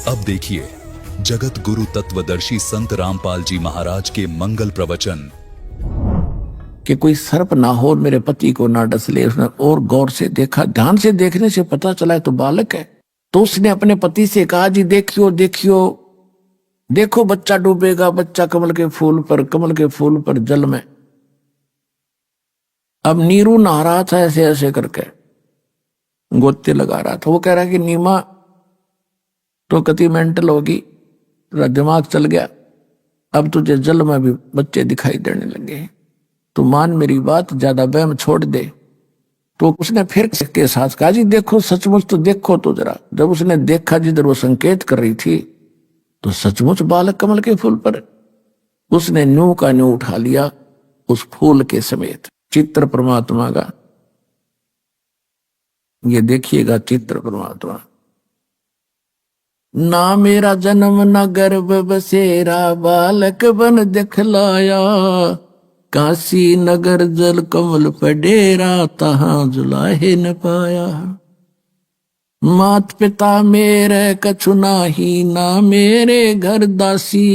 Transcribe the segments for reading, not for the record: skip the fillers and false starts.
अब देखिए जगत गुरु तत्वदर्शी संत रामपाल जी महाराज के मंगल प्रवचन। कि कोई सर्प ना हो और मेरे पति को ना डस ले। उसने और गौर से देखा, ध्यान से देखने से पता चला है तो बालक है। तो उसने अपने पति से कहा, जी देखियो देखियो, देखो बच्चा डूबेगा, बच्चा कमल के फूल पर जल में। अब नीरू नहा रहा था ऐसे ऐसे करके, गोते लगा रहा था। वो कह रहा कि नीमा तो कति मेंटल होगी, तेरा दिमाग चल गया, अब तुझे जल में भी बच्चे दिखाई देने लगे, तो मान मेरी बात, ज्यादा वहम छोड़ दे। तो उसने फिर के साथ कहा, जी देखो सचमुच तो देखो तो जरा। जब उसने देखा जिधर वो संकेत कर रही थी तो सचमुच बालक कमल के फूल पर। उसने न्यू का न्यू उठा लिया उस फूल के समेत। चित्र परमात्मा का, ये देखिएगा चित्र परमात्मा। ना मेरा जन्म न गर्भ बसेरा, बालक बन दिखलाया, काशी नगर जल कमल पर डेरा, तहां जुलाहे न पाया। मात पिता मेरे कछु नाही, ना मेरे घर दासी,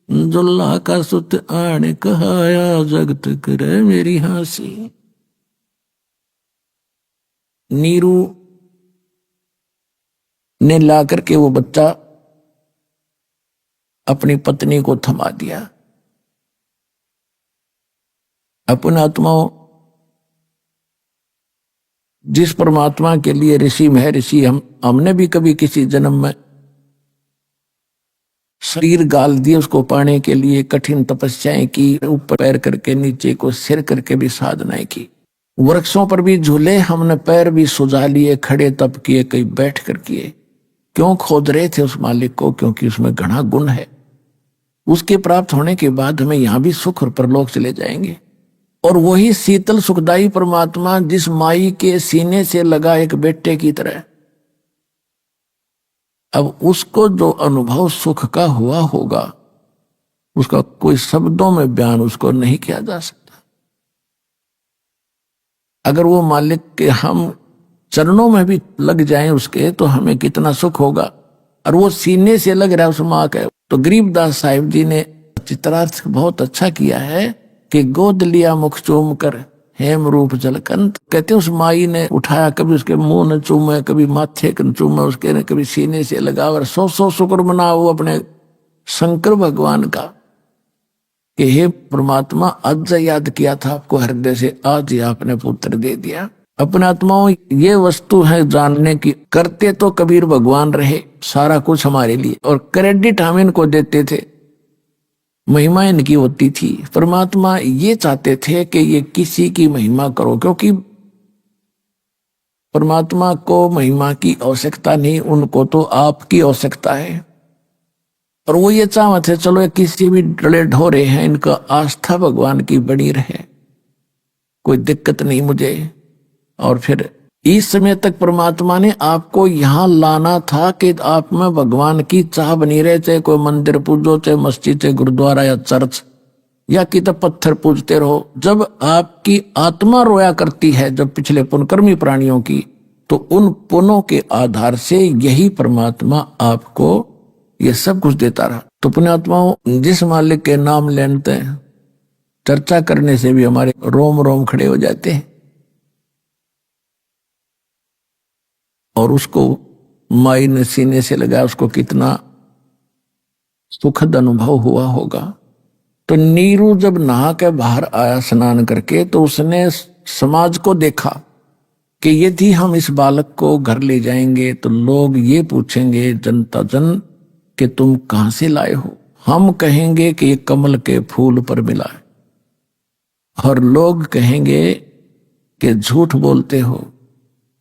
जुल्ला का सुत आण कहाया, जगत करे मेरी हासी। नीरू ने ला करके वो बच्चा अपनी पत्नी को थमा दिया। अपने आत्माओं, जिस परमात्मा के लिए ऋषि महर्षि हमने भी कभी किसी जन्म में शरीर गाल दिए उसको पाने के लिए कठिन तपस्याएं की, ऊपर पैर करके नीचे को सिर करके भी साधनाएं की, वृक्षों पर भी झूले, हमने पैर भी सुझा लिए, खड़े तप किए, कई बैठ कर किए। क्यों खोद रहे थे उस मालिक को? क्योंकि उसमें घना गुण है। उसके प्राप्त होने के बाद हमें यहां भी सुख और परलोक चले जाएंगे। और वही शीतल सुखदाई परमात्मा जिस माई के सीने से लगा एक बेटे की तरह, अब उसको जो अनुभव सुख का हुआ होगा उसका कोई शब्दों में बयान उसको नहीं किया जा सकता। अगर वो मालिक के हम चरणों में भी लग जाएं उसके, तो हमें कितना सुख होगा। और वो सीने से लग रहा है उस मां का। तो गरीबदास साहिब जी ने चित्रार्थ बहुत अच्छा किया है कि गोद लिया मुख चूम कर, हेम रूप जलकंत। कहते उस माई ने उठाया, कभी उसके मुंह न चूमे, कभी माथे न चूमे उसके, ने कभी सीने से लगा। और सौ शुक्र मनाओ अपने शंकर भगवान का कि हे परमात्मा, आज याद किया था आपको हृदय से, आज ही आपने पुत्र दे दिया। अपने आत्माओं, ये वस्तु है जानने की। करते तो कबीर भगवान रहे सारा कुछ हमारे लिए, और क्रेडिट हम इनको देते थे, महिमा इनकी होती थी। परमात्मा ये चाहते थे कि ये किसी की महिमा करो, क्योंकि परमात्मा को महिमा की आवश्यकता नहीं, उनको तो आपकी आवश्यकता है। और वो ये चाहते थे, चलो ये किसी भी डले ढोरे हैं, इनका आस्था भगवान की बनी रहे, कोई दिक्कत नहीं मुझे। और फिर इस समय तक परमात्मा ने आपको यहां लाना था कि आप में भगवान की चाह बनी रहे, चाहे कोई मंदिर पूजो, चाहे मस्जिद, चाहे गुरुद्वारा या चर्च, या कि तो पत्थर पूजते रहो। जब आपकी आत्मा रोया करती है, जब पिछले पुनकर्मी प्राणियों की, तो उन पुनों के आधार से यही परमात्मा आपको ये सब कुछ देता रहा। तो पुण्यात्माओं, जिस मालिक के नाम लेते हैं, चर्चा करने से भी हमारे रोम रोम खड़े हो जाते हैं। और उसको माई ने सीने से लगाया, उसको कितना सुखद अनुभव हुआ होगा। तो नीरू जब नहा के बाहर आया स्नान करके, तो उसने समाज को देखा कि यदि हम इस बालक को घर ले जाएंगे तो लोग ये पूछेंगे, जनता जन, कि तुम कहां से लाए हो। हम कहेंगे कि ये कमल के फूल पर मिला है, और लोग कहेंगे कि झूठ बोलते हो,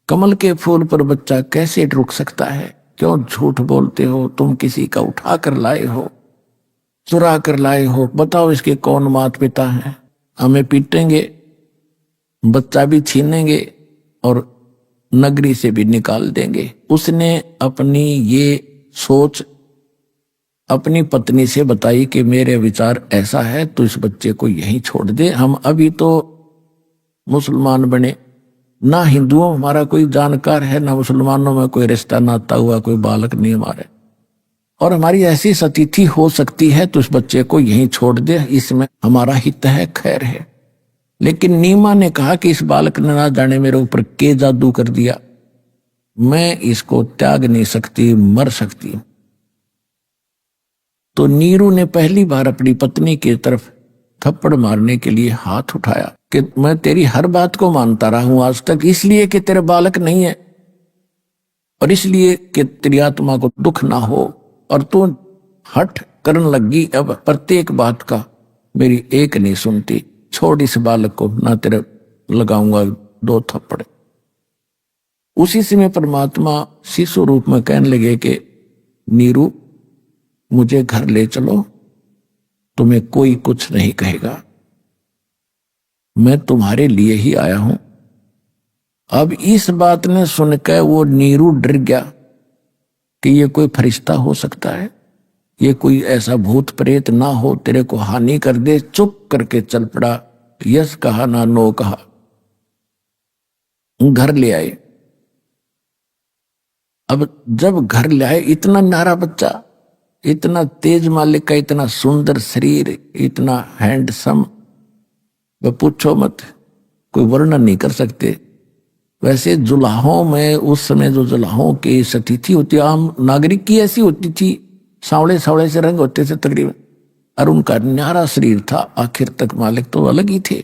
कमल के फूल पर बच्चा कैसे रुक सकता है, क्यों झूठ बोलते हो, तुम किसी का उठा कर लाए हो, चुरा कर लाए हो, बताओ इसके कौन माता पिता हैं। हमें पीटेंगे, बच्चा भी छीनेंगे और नगरी से भी निकाल देंगे। उसने अपनी ये सोच अपनी पत्नी से बताई कि मेरे विचार ऐसा है, तो इस बच्चे को यहीं छोड़ दे। हम अभी तो मुसलमान बने, ना हिंदुओं हमारा कोई जानकार है, ना मुसलमानों में कोई रिश्ता नाता हुआ, कोई बालक नहीं हमारे। और हमारी ऐसी सतिथि हो सकती है तो इस बच्चे को यहीं छोड़ दे, इसमें हमारा हित है, खैर है। लेकिन नीमा ने कहा कि इस बालक ने ना जाने मेरे ऊपर के जादू कर दिया, मैं इसको त्याग नहीं सकती, मर सकती। तो नीरू ने पहली बार अपनी पत्नी की तरफ थप्पड़ मारने के लिए हाथ उठाया कि मैं तेरी हर बात को मानता रहा हूं आज तक, इसलिए कि तेरे बालक नहीं है और इसलिए कि तेरी आत्मा को दुख ना हो, और तू हठ करने लगी अब प्रत्येक बात का, मेरी एक नहीं सुनती। छोड़ इस बालक को, ना तेरे लगाऊंगा 2 थप्पड़। उसी समय परमात्मा शिशु रूप में कहने लगे कि नीरू मुझे घर ले चलो, तुम्हें कोई कुछ नहीं कहेगा, मैं तुम्हारे लिए ही आया हूं। अब इस बात ने सुनकर वो नीरू डर गया कि ये कोई फरिश्ता हो सकता है, ये कोई ऐसा भूत प्रेत ना हो तेरे को हानि कर दे। चुप करके चल पड़ा, यस कहा ना नो कहा, घर ले आए। अब जब घर ले आए, इतना न्यारा बच्चा, इतना तेज मालिक का, इतना सुंदर शरीर, इतना हैंडसम, वह पूछो मत, कोई वर्णन नहीं कर सकते। वैसे जुलाहों में उस समय जो जुलाहों की सतिथि होती, आम नागरिक की ऐसी होती थी, सांवले सांवले से रंग होते थे तकरीबन, और उनका न्यारा शरीर था। आखिर तक मालिक तो अलग ही थे।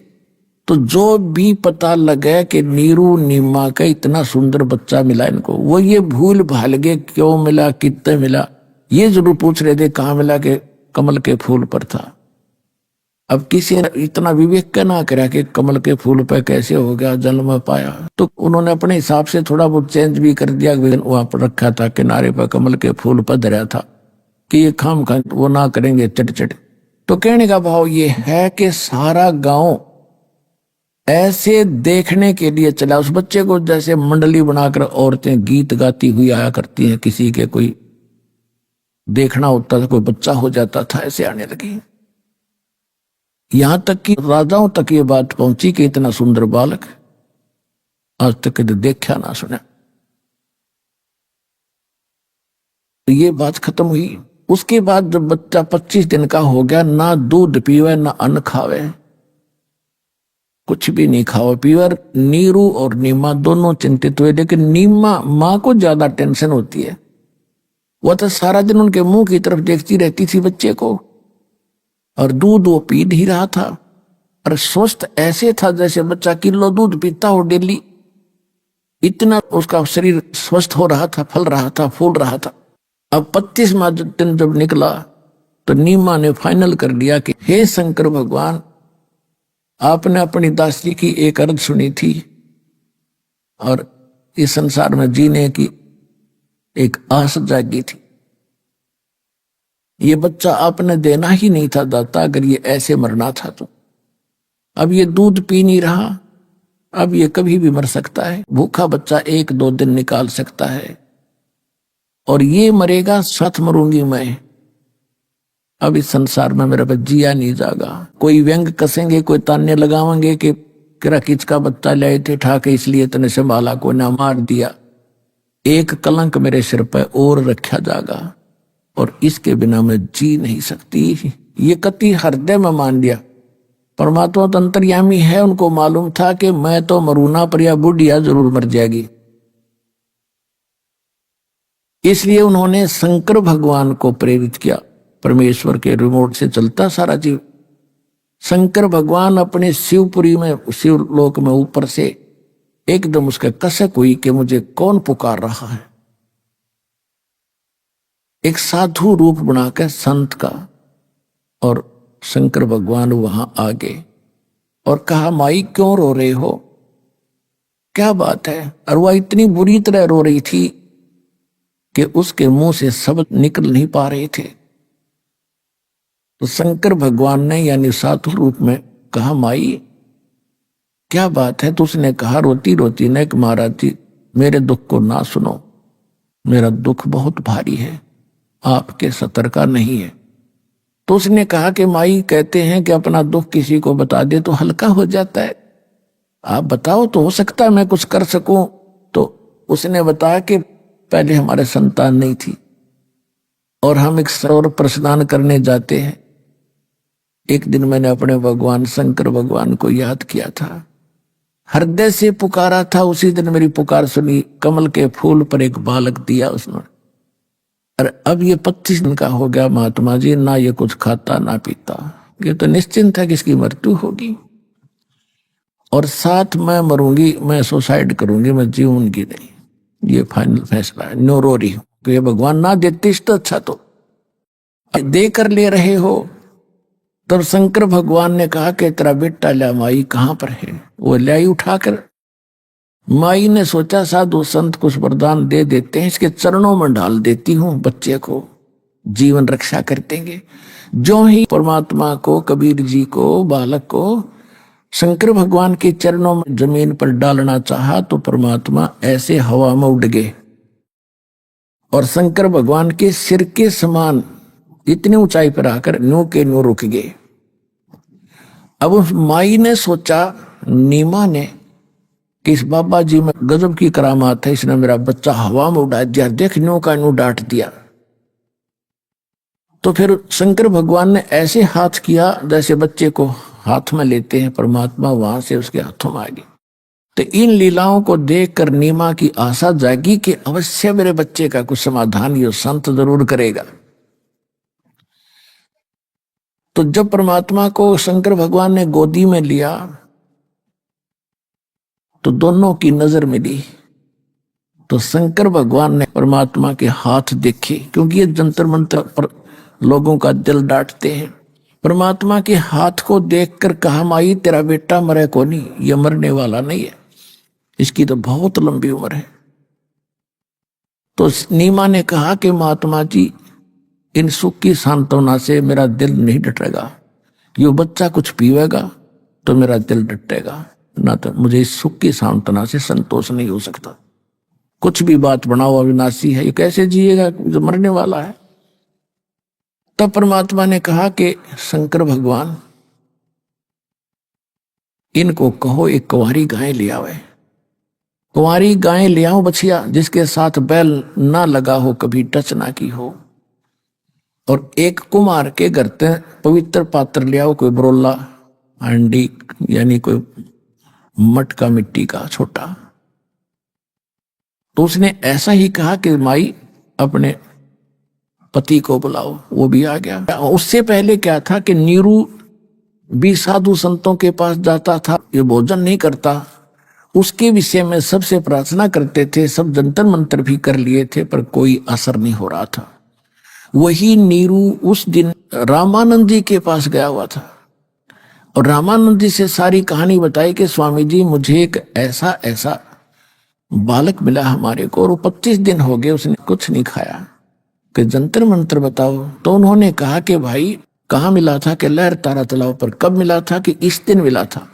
तो जो भी पता लगे कि नीरू नीमा का इतना सुंदर बच्चा मिला इनको, वो ये भूल भाल गए क्यों मिला, कितने मिला, ये जरूर पूछ रहे थे कहाँ मिला, के कमल के फूल पर था। अब किसी ने इतना विवेक का ना करा कि कमल के फूल पर कैसे हो गया, जन्म पाया, तो उन्होंने अपने हिसाब से थोड़ा बहुत चेंज भी कर दिया। वहां पर रखा था किनारे पर कमल के फूल पर धरा था कि ये खाम खा वो ना करेंगे चट चट। तो कहने का भाव ये है कि सारा गांव ऐसे देखने के लिए चला उस बच्चे को, जैसे मंडली बनाकर औरतें गीत गाती हुई आया करती हैं, किसी के कोई देखना होता था, कोई बच्चा हो जाता था, ऐसे आने लगी। यहां तक कि राजाओं तक ये बात पहुंची कि इतना सुंदर बालक आज तक कभी देखा ना सुना। तो ये बात खत्म हुई। उसके बाद जब बच्चा 25 दिन का हो गया, ना दूध पीवे ना अन्न खावे, कुछ भी नहीं खाओ पीवर। नीरू और नीमा दोनों चिंतित हुए, लेकिन नीमा माँ को ज्यादा टेंशन होती है, वह तो सारा दिन उनके मुंह की तरफ देखती रहती थी बच्चे को, और दूध वो पी नहीं रहा था, और स्वस्थ ऐसे था जैसे बच्चा किलो दूध पीता हो डेली, इतना उसका शरीर स्वस्थ हो रहा था, फल रहा था, फूल रहा था। अब 25वां दिन जब निकला तो नीमा ने फाइनल कर लिया कि हे शंकर भगवान, आपने अपनी दासी की एक अर्ज सुनी थी और इस संसार में जीने की एक आस जागी थी। ये बच्चा आपने देना ही नहीं था दाता, अगर ये ऐसे मरना था तो। अब ये दूध पी नहीं रहा, अब ये कभी भी मर सकता है। भूखा बच्चा 1-2 दिन निकाल सकता है, और ये मरेगा, साथ मरूंगी मैं। अब इस संसार में मेरा जिया नहीं जागा। कोई व्यंग कसेंगे, कोई ताने लगावेंगे कि किरा किच का बच्चा लाए थे ठाके, इसलिए तने संभाला, को ना मार दिया। एक कलंक मेरे सिर पर और रखा जागा, और इसके बिना मैं जी नहीं सकती। ये कति हृदय में मान लिया। परमात्मा तो अंतर्यामी है, उनको मालूम था कि मैं तो मरूना पर या बुढ़िया जरूर मर जाएगी। इसलिए उन्होंने शंकर भगवान को प्रेरित किया। परमेश्वर के रिमोट से चलता सारा जीव। शंकर भगवान अपने शिवपुरी में, शिवलोक में ऊपर से एकदम उसके कसक हुई कि मुझे कौन पुकार रहा है। एक साधु रूप बनाकर संत का, और शंकर भगवान वहां आ गए और कहा, माई क्यों रो रहे हो, क्या बात है। और वह इतनी बुरी तरह रो रही थी कि उसके मुंह से शब्द निकल नहीं पा रहे थे। तो शंकर भगवान ने यानी साधु रूप में कहा, माई क्या बात है। तो उसने कहा रोती रोती ने कि महाराज जी, मेरे दुख को ना सुनो, मेरा दुख बहुत भारी है, आपके सतर का नहीं है। तो उसने कहा कि माई कहते हैं कि अपना दुख किसी को बता दे तो हल्का हो जाता है, आप बताओ तो हो सकता है मैं कुछ कर सकूं। तो उसने बताया कि पहले हमारे संतान नहीं थी, और हम एक सरोवर पर स्नान करने जाते हैं। एक दिन मैंने अपने भगवान शंकर भगवान को याद किया था, हृदय से पुकारा था। उसी दिन मेरी पुकार सुनी, कमल के फूल पर एक बालक दिया उसने। और अब ये 25 दिन का हो गया महात्मा जी, ना ये कुछ खाता ना पीता। ये तो निश्चिंत है कि इसकी मृत्यु होगी और साथ मैं मरूंगी, मैं सुसाइड करूंगी, मैं जीऊंगी नहीं। ये फाइनल फैसला है, नो रो रही हूं। तो ये भगवान ना देते तो अच्छा, तो दे कर ले रहे हो। तब शंकर भगवान ने कहा कि तेरा बेटा ला माई कहां पर है। वो लाई उठाकर, माई ने सोचा साधु संत कुछ वरदान दे देते हैं, इसके चरणों में डाल देती हूं, बच्चे को जीवन रक्षा कर देंगे। जो ही परमात्मा को, कबीर जी को, बालक को शंकर भगवान के चरणों में जमीन पर डालना चाहा तो परमात्मा ऐसे हवा में उड़ गए और शंकर भगवान के सिर के समान इतनी ऊंचाई पर आकर न्यू के न्यू रुक गए। अब उस माई ने सोचा, नीमा ने, कि इस बाबा जी में गजब की करामात है, इसने मेरा बच्चा हवा में उड़ा दिया, देख न्यू का न्यू डांट दिया। तो फिर शंकर भगवान ने ऐसे हाथ किया जैसे बच्चे को हाथ में लेते हैं, परमात्मा वहां से उसके हाथों में आ गई। तो इन लीलाओं को देखकर नीमा की आशा जागी कि अवश्य मेरे बच्चे का कुछ समाधान ये संत जरूर करेगा। तो जब परमात्मा को शंकर भगवान ने गोदी में लिया तो दोनों की नजर मिली। तो शंकर भगवान ने परमात्मा के हाथ देखे, क्योंकि ये जंतर मंतर पर लोगों का दिल डांटते हैं। परमात्मा के हाथ को देखकर कहा, माई तेरा बेटा मरे को नहीं, ये मरने वाला नहीं है, इसकी तो बहुत लंबी उम्र है। तो नीमा ने कहा कि महात्मा जी, इन सुख की सांत्वना से मेरा दिल नहीं डटेगा, यो बच्चा कुछ पीवेगा तो मेरा दिल डटेगा, ना तो मुझे इस सुख की सांत्वना से संतोष नहीं हो सकता। कुछ भी बात बनाओ, अविनाशी है, ये कैसे जिएगा जो मरने वाला है। तब परमात्मा ने कहा कि शंकर भगवान, इनको कहो एक कुंवारी गाय ले आवे। कुंवारी गाय ले आओ बछिया, जिसके साथ बैल ना लगा हो, कभी टच ना की हो। और एक कुमार के घर ते पवित्र पात्र ले आओ, कोई बरोला हांडी यानी कोई मटका मिट्टी का छोटा। तो उसने ऐसा ही कहा कि माई अपने पति को बुलाओ, वो भी आ गया। उससे पहले क्या था कि नीरू भी साधु संतों के पास जाता था, ये भोजन नहीं करता, उसके विषय में सबसे प्रार्थना करते थे, सब जंतर मंत्र भी कर लिए थे, पर कोई असर नहीं हो रहा था। वही नीरू उस दिन रामानंद जी के पास गया हुआ था और रामानंद जी से सारी कहानी बताई कि स्वामी जी, मुझे एक ऐसा ऐसा बालक मिला हमारे को, और 25 दिन हो गए उसने कुछ नहीं खाया, कि जंतर मंत्र बताओ। तो उन्होंने कहा कि भाई कहाँ मिला था, कि लहर तारा तालाब पर। कब मिला था, कि इस दिन मिला था।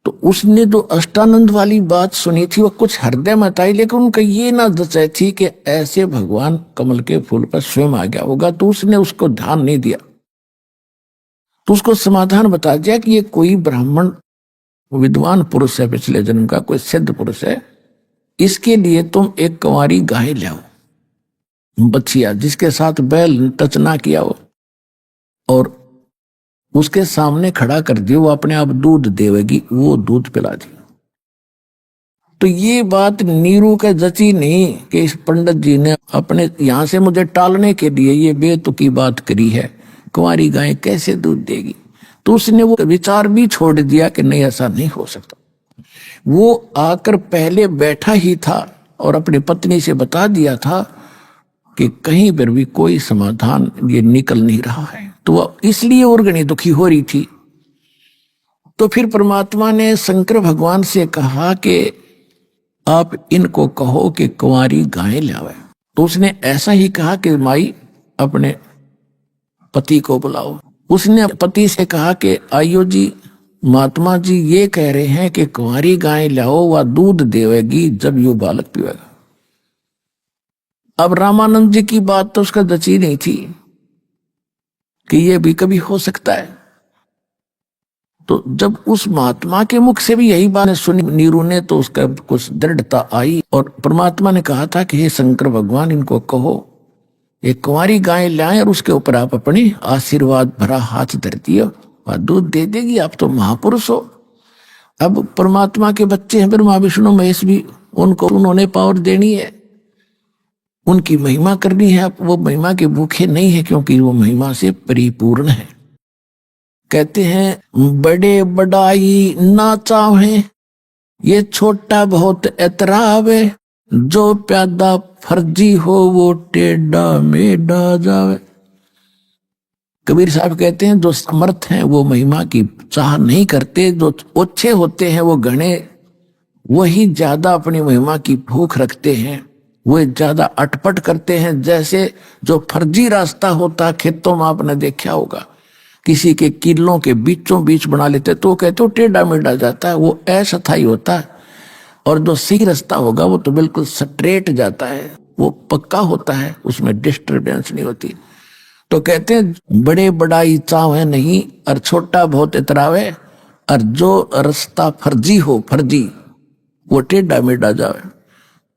तो उसने जो अष्टानंद वाली बात सुनी थी वो कुछ हृदय में आई, लेकिन उनका ये ना दचाई थी कि ऐसे भगवान कमल के फूल पर स्वयं आ गया होगा, तो उसने उसको ध्यान नहीं दिया। तो उसको समाधान बता दिया कि ये कोई ब्राह्मण विद्वान पुरुष है, पिछले जन्म का कोई सिद्ध पुरुष है, इसके लिए तुम एक कुंवारी गाय ले आओ, बछिया, जिसके साथ बैल टच ना किया हो, और उसके सामने खड़ा कर दियो, वो अपने आप दूध देवेगी, वो दूध पिला दी। तो ये बात नीरू के जची नहीं कि इस पंडित जी ने अपने यहां से मुझे टालने के लिए ये बेतुकी बात करी है, कुंवारी गाय कैसे दूध देगी। तो उसने वो विचार भी छोड़ दिया कि नहीं, ऐसा नहीं हो सकता। वो आकर पहले बैठा ही था और अपनी पत्नी से बता दिया था कि कहीं पर भी कोई समाधान ये निकल नहीं रहा है, तो वो इसलिए और घनी दुखी हो रही थी। तो फिर परमात्मा ने शंकर भगवान से कहा कि आप इनको कहो कि कुंवारी गाय ले आवे। तो उसने ऐसा ही कहा कि माई अपने पति को बुलाओ। उसने पति से कहा कि आइयो जी, महात्मा जी ये कह रहे हैं कि कुंवारी गाय लाओ, वह दूध देवेगी जब यो बालक पीवेगा। अब रामानंद जी की बात तो उसका जची नहीं थी कि ये भी कभी हो सकता है। तो जब उस महात्मा के मुख से भी यही बात सुनी नीरू ने, तो उसका कुछ दृढ़ता आई और परमात्मा ने कहा था कि हे शंकर भगवान, इनको कहो एक कुंवारी गाय लाए और उसके ऊपर आप अपनी आशीर्वाद भरा हाथ धर दिए और दूध दे देगी, आप तो महापुरुष हो। अब परमात्मा के बच्चे हैं ब्रह्मा विष्णु महेश भी, उनको उन्होंने पावर देनी है, उनकी महिमा करनी है। आप वो महिमा के भूखे नहीं है, क्योंकि वो महिमा से परिपूर्ण है। कहते हैं बड़े बड़ाई ना चाहे, ये छोटा बहुत एतरावे, जो प्यादा फर्जी हो वो टेढ़ा मेढ़ा जावे। कबीर साहब कहते हैं जो समर्थ हैं वो महिमा की चाह नहीं करते, जो ओछे होते हैं वो घने, वही ज्यादा अपनी महिमा की भूख रखते हैं, वो ज्यादा अटपट करते हैं। जैसे जो फर्जी रास्ता होता खेतों में आपने देखा होगा, किसी के किलों के बीचों बीच बना लेते तो कहते हो टेढ़ा मेढ़ा जाता है, वो अस्थायी होता है। और जो सही रास्ता होगा वो तो बिल्कुल स्ट्रेट जाता है, वो पक्का होता है, उसमें डिस्टर्बेंस नहीं होती। तो कहते हैं बड़े बड़ाई चाहे नहीं और छोटा बहुत इतरावे, और जो रास्ता फर्जी हो फर्जी वो टेढ़ा मेढ़ा जावे।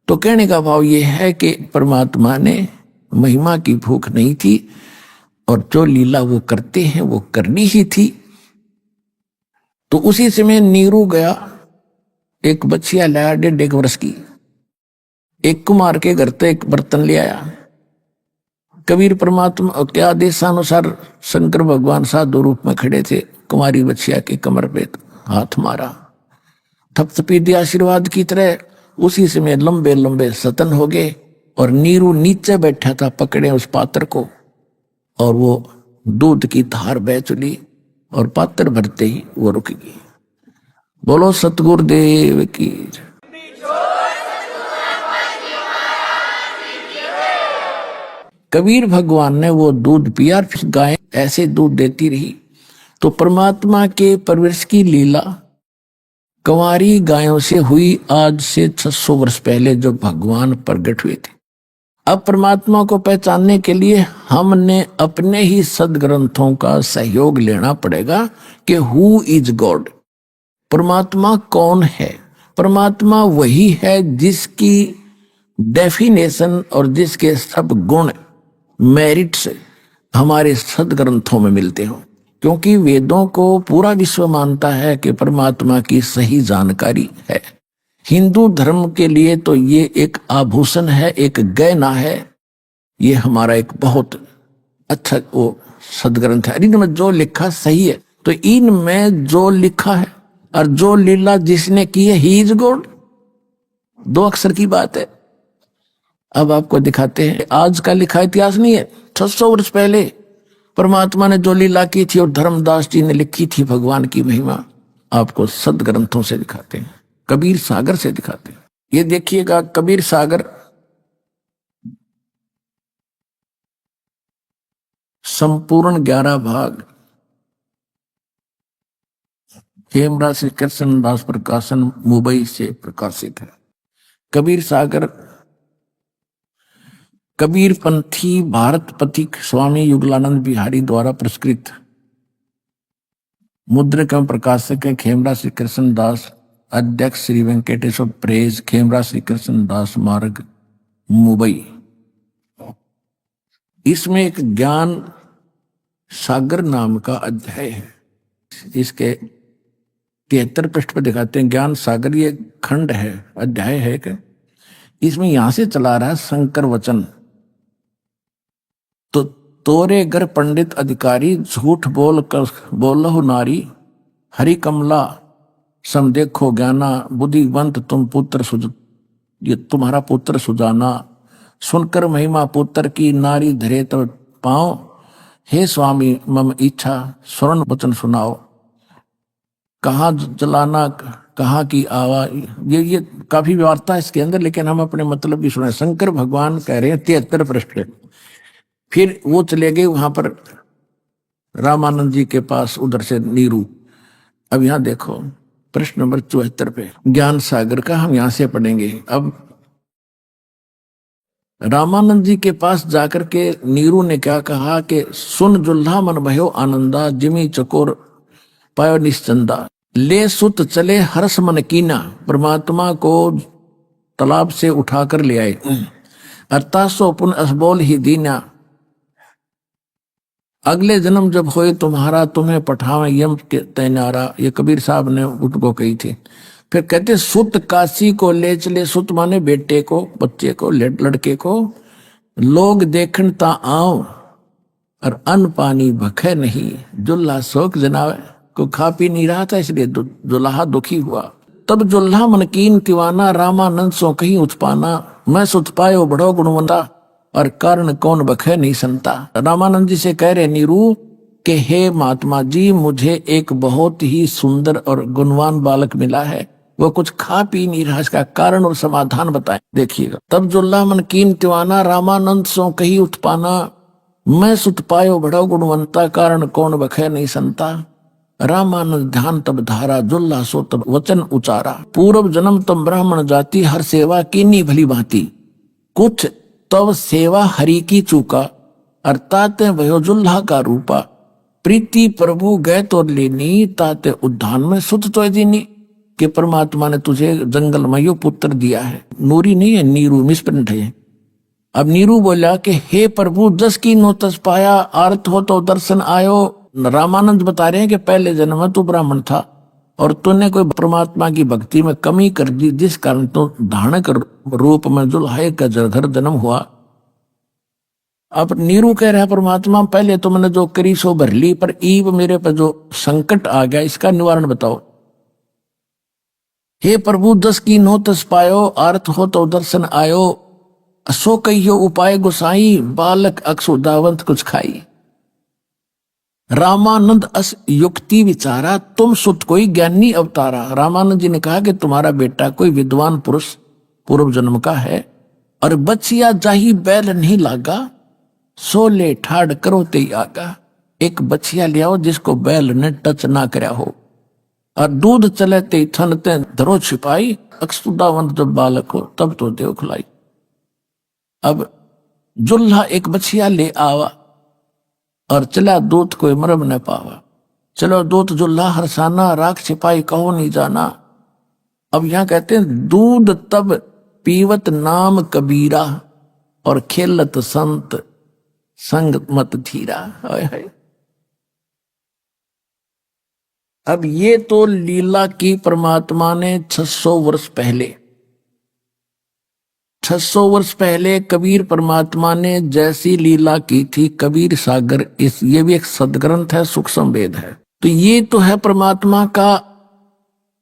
तो कहने का भाव ये है कि परमात्मा ने महिमा की भूख नहीं थी, और जो लीला वो करते हैं वो करनी ही थी। तो उसी समय नीरू गया, एक बच्चिया लाया 1.5 वर्ष की, एक कुमार के घर से एक बर्तन ले आया। कबीर परमात्मा के आदेशानुसार शंकर भगवान साधु रूप में खड़े थे, कुमारी बच्चिया के कमर पे हाथ मारा, थपथपी दिया आशीर्वाद की तरह। उसी समय लंबे लंबे सतन हो गए, और नीरू नीचे बैठा था, पकड़े उस पात्र को, और वो दूध की धार बह चली, और पात्र भरते ही वो रुक गई। बोलो सतगुरुदेव की। कबीर भगवान ने वो दूध पिया, फिर गाय ऐसे दूध देती रही। तो परमात्मा के परवरिश की लीला कंवारी गायों से हुई आज से 600 वर्ष पहले, जो भगवान प्रकट हुए थे। अब परमात्मा को पहचानने के लिए हमने अपने ही सदग्रंथों का सहयोग लेना पड़ेगा कि हु इज गॉड, परमात्मा कौन है। परमात्मा वही है जिसकी डेफिनेशन और जिसके सब गुण मेरिट्स हमारे सदग्रंथों में मिलते हो, क्योंकि वेदों को पूरा विश्व मानता है कि परमात्मा की सही जानकारी है। हिंदू धर्म के लिए तो ये एक आभूषण है, एक गहना है। ये हमारा एक बहुत अच्छा वो सदग्रंथ है। इनमें जो लिखा सही है, तो इनमें जो लिखा है और जो लीला जिसने की है, ही इज गॉड, 2 अक्षर की बात है। अब आपको दिखाते हैं, आज का लिखा इतिहास नहीं है, 600 वर्ष पहले परमात्मा ने जो लीला की थी और धर्मदास जी ने लिखी थी भगवान की महिमा, आपको सदग्रंथों से दिखाते हैं, कबीर सागर से दिखाते हैं। ये देखिएगा कबीर सागर संपूर्ण 11 भाग, हेमराज श्री कृष्णदास प्रकाशन मुंबई से प्रकाशित है। कबीर सागर कबीर पंथी भारत पथिक स्वामी युगलानंद बिहारी द्वारा पुरस्कृत मुद्रक एवं प्रकाशक है खेमराज श्री कृष्णदास, अध्यक्ष श्री वेंकटेश्वर प्रेस, खेमराज श्री कृष्णदास मार्ग, मुंबई। इसमें एक ज्ञान सागर नाम का अध्याय है। इसके 73 पृष्ठ पर दिखाते हैं ज्ञान सागर, ये खंड है, अध्याय है कि इसमें यहां से चला रहा है शंकर वचन। तो तोरे घर पंडित अधिकारी, झूठ बोल कर बोलहु नारी, हरि कमला सम देखो ज्ञाना, बुद्धिवंत तुम पुत्र सुज, ये तुम्हारा पुत्र सुजाना, सुनकर महिमा पुत्र की नारी धरे तो पाओ, हे स्वामी मम इच्छा स्वर्ण वचन सुनाओ, कहाँ जलाना कहाँ की आवा। ये काफी वार्ता है इसके अंदर, लेकिन हम अपने मतलब भी सुने। शंकर भगवान कह रहे हैं 73 पृष्ठ। फिर वो चले गए वहां पर रामानंद जी के पास, उधर से नीरू। अब यहां देखो प्रश्न नंबर 74 पे ज्ञान सागर का हम यहां से पढ़ेंगे। अब रामानंद जी के पास जाकर के नीरू ने क्या कहा कि सुन जुल्हा मन भयो आनंदा, जिमी चकोर पायो निश्चंदा, ले सुत चले हर्ष मन कीना। परमात्मा को तालाब से उठाकर ले आए, 4800 पुन असबोल ही दीना, अगले जन्म जब होए तुम्हारा, तुम्हें पठावे यम के तैनारा, ये कबीर साहब ने उनको कही थी। फिर कहते सुत काशी को ले चले, सुत माने बेटे को, बच्चे को, लड़के को, लोग देखन ता आओ, और अन्न पानी भखे नहीं, जुल्हा शोक जनावे, को खा पी नहीं रहा था इसलिए जुल्हा दुखी हुआ। तब जुल्हा मनकीन तिवाना, रामानंद सो कहीं उत्पाना, मैं सुत पायो बड़ो गुणवंता, और कारण कौन बखे नहीं संता। रामानंद जी से कह रहे नीरू कि हे महात्मा जी, मुझे एक बहुत ही सुंदर और गुणवान बालक मिला है, वो कुछ खा पी नहीं रहा, इसका कारण और समाधान बताएं। देखिएगा, तब जुल्हा मनकीन तिवाना, रामानंद सो कहीं उत्पाना, मैं सुत पायो बड़ो गुणवंता, कारण कौन बखे नहीं संता। रामानंद ध्यान तब धारा, जुल्हा सो तब वचन उचारा, पूर्व जन्म तब ब्राह्मण जाति, हर सेवा कीनी भली भांति, कुछ तब सेवा हरि की चूका, अर्थात भयो जुल्हा का रूपा, प्रीति प्रभु गए तो लेनी, ताते उद्यान में सुत तो दीनी, कि परमात्मा ने तुझे जंगल में यो पुत्र दिया है। नूरी नहीं है, नीरू मिसप्रिंट है। अब नीरू बोला कि हे प्रभु, जस की नो तस पाया, अर्थ हो तो दर्शन आयो। रामानंद बता रहे हैं कि पहले जन्म में तू ब्राह्मण था और तूने कोई परमात्मा की भक्ति में कमी कर दी, जिस कारण तो धानक रूप में जुल्हा का घर जन्म हुआ। अब नीरू कह रहा है परमात्मा, पहले तो मैंने जो करी सो भर ली, पर ईब मेरे पर जो संकट आ गया, इसका निवारण बताओ। हे प्रभु, दस की नो तस पायो, अर्थ हो तो दर्शन आयो, सो कहियो उपाय गुसाई, बालक अक्षुदावंत कुछ खाई। रामानंद अस युक्ति विचारा, तुम सुत कोई ज्ञानी अवतारा। रामानंद जी ने कहा कि तुम्हारा बेटा कोई विद्वान पुरुष पूर्व जन्म का है, और बचिया जाही बैल नहीं लागा, सो ले ठाड़ करो ते आगा। एक बचिया ले आओ जिसको बैल ने टच ना करया हो, और दूध चले ते थन ते धरो छिपाई, अक्षुदावंत जब बालक हो तब तो देव खिलाई। अब जुल्हा एक बचिया ले आवा, और चला दूत कोई मरम न पावा। चलो दूत जुल्हा हरसाना, राख छिपाई कहो नहीं जाना। अब यहां कहते हैं दूध तब पीवत नाम कबीरा, और खेलत संत संग मत धीरा। अब ये तो लीला की परमात्मा ने 600 वर्ष पहले, 600 वर्ष पहले कबीर परमात्मा ने जैसी लीला की थी, कबीर सागर, ये भी एक सदग्रंथ है, सूक्ष्म वेद है। तो ये तो है परमात्मा का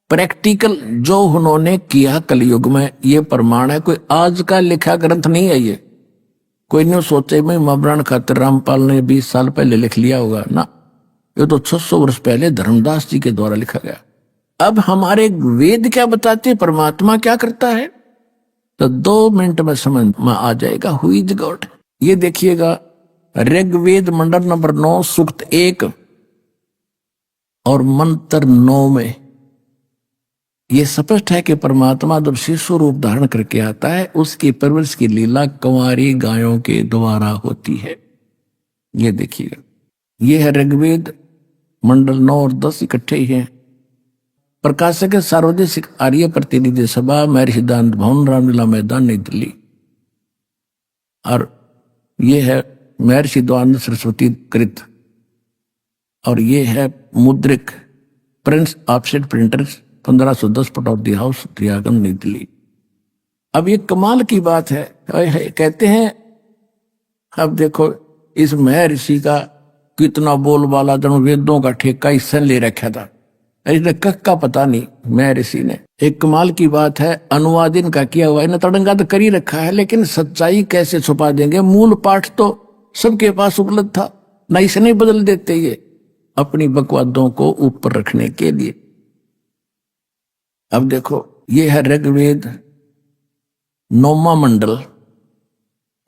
प्रैक्टिकल जो उन्होंने किया कलयुग में, ये प्रमाण है। कोई आज का लिखा ग्रंथ नहीं है ये। कोई नहीं सोचे मैं मबरान खातिर रामपाल ने 20 साल पहले लिख लिया होगा ना, ये तो 600 वर्ष पहले धर्मदास जी के द्वारा लिखा गया। अब हमारे वेद क्या बताते, परमात्मा क्या करता है, तो 2 मिनट में समझ में आ जाएगा। Who is God. ये देखिएगा, ऋग्वेद मंडल नंबर 9 सूक्त 1 और मंत्र 9 में ये स्पष्ट है कि परमात्मा जब शिशु रूप धारण करके आता है, उसकी परवरिश की लीला कुंवारी गायों के द्वारा होती है। ये देखिएगा, ये है ऋग्वेद मंडल 9 और 10 इकट्ठे ही हैं। प्रकाशक सार्वदेशिक आर्य प्रतिनिधि सभा, महर्षि सिद्धांत भवन, रामलीला मैदान, नई दिल्ली। और ये है महर्षि द्वानंद सरस्वती कृत, और ये है Mudrik Prince Offset Printers, 1510 Pataudi House, त्रियागन, नई दिल्ली। अब ये कमाल की बात है, कहते हैं, अब देखो इस महर्षि का कितना बोलबाला, जन वेदों का ठेका इससे ले रखा था, इसने का पता नहीं महर्षि ने। एक कमाल की बात है, अनुवादिन का किया हुआ, इन्हें तड़ंगा तो कर ही रखा है, लेकिन सच्चाई कैसे छुपा देंगे। मूल पाठ तो सबके पास उपलब्ध था, ना इसे नहीं बदल देते ये अपनी बकवादों को ऊपर रखने के लिए। अब देखो, ये है ऋग्वेद 9वां मंडल,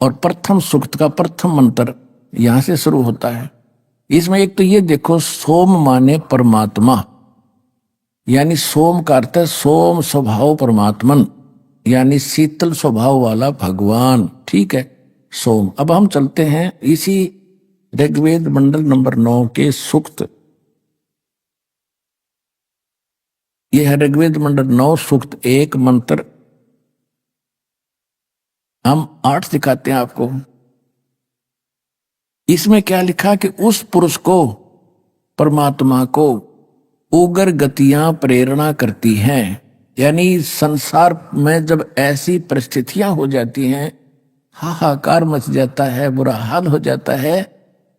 और प्रथम सूक्त का प्रथम मंत्र यहां से शुरू होता है। इसमें एक तो ये देखो, सोम माने परमात्मा, यानी सोम का अर्थ है सोम स्वभाव परमात्मन, यानी शीतल स्वभाव वाला भगवान। ठीक है, सोम। अब हम चलते हैं इसी ऋग्वेद मंडल नंबर 9 के सूक्त। यह है ऋग्वेद मंडल 9 सूक्त 1 मंत्र। हम 8 दिखाते हैं आपको। इसमें क्या लिखा कि उस पुरुष को, परमात्मा को उग्र गतियां प्रेरणा करती हैं। यानी संसार में जब ऐसी परिस्थितियां हो जाती हैं, हाहाकार मच जाता है, बुरा हाल हो जाता है,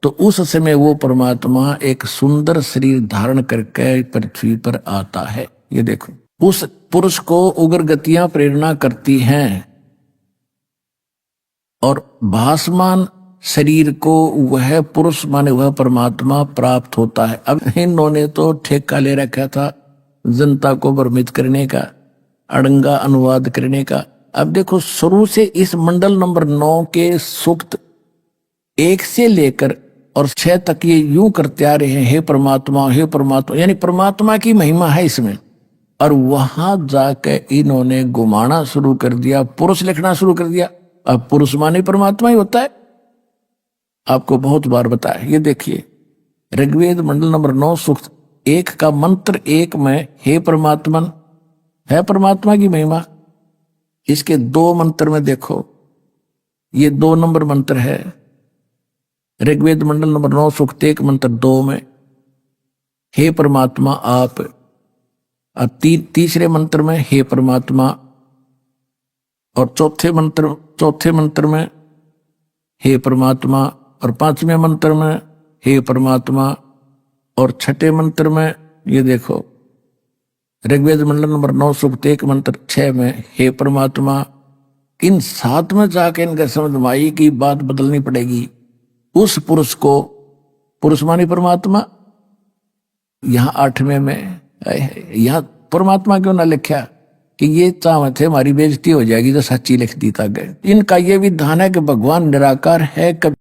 तो उस समय वो परमात्मा एक सुंदर शरीर धारण करके पृथ्वी पर आता है। ये देखो, उस पुरुष को उग्र गतियां प्रेरणा करती हैं और भासमान शरीर को वह पुरुष माने वह परमात्मा प्राप्त होता है। अब इन्होंने तो ठेका ले रखा था जनता को भ्रमित करने का, अड़ंगा अनुवाद करने का। अब देखो, शुरू से इस मंडल नंबर 9 के सूक्त 1 से लेकर और 6 तक ये यूं करते आ रहे हैं, हे परमात्मा, हे परमात्मा, यानी परमात्मा की महिमा है इसमें। और वहां जाके इन्होंने घुमाना शुरू कर दिया, पुरुष लिखना शुरू कर दिया। अब पुरुष माने परमात्मा ही होता है, आपको बहुत बार बताया। ये देखिए, ऋग्वेद मंडल नंबर 9 सूक्त 1 का मंत्र 1 में हे परमात्मन है परमात्मा की महिमा। इसके 2 मंत्र में देखो, ये 2 नंबर मंत्र है। ऋग्वेद मंडल नंबर 9 सूक्त 1 मंत्र 2 में हे परमात्मा आप, और तीसरे मंत्र में हे परमात्मा, और चौथे मंत्र में हे परमात्मा, और 5वें मंत्र में हे परमात्मा, और 6ठे मंत्र में ये देखो ऋग्वेद मंडल नंबर 9 सूक्त 1 मंत्र 6 में हे परमात्मा। इन 7 में जाके इनका समझ में आई कि बात बदलनी पड़ेगी। उस पुरुष को, पुरुष मानी परमात्मा, यहां 8वें में, यहां परमात्मा क्यों ना लिखा कि ये चाहत है हमारी बेइज्जती हो जाएगी तो सच्ची लिख दी था गए। इनका ये विधान है कि भगवान निराकार है, कभी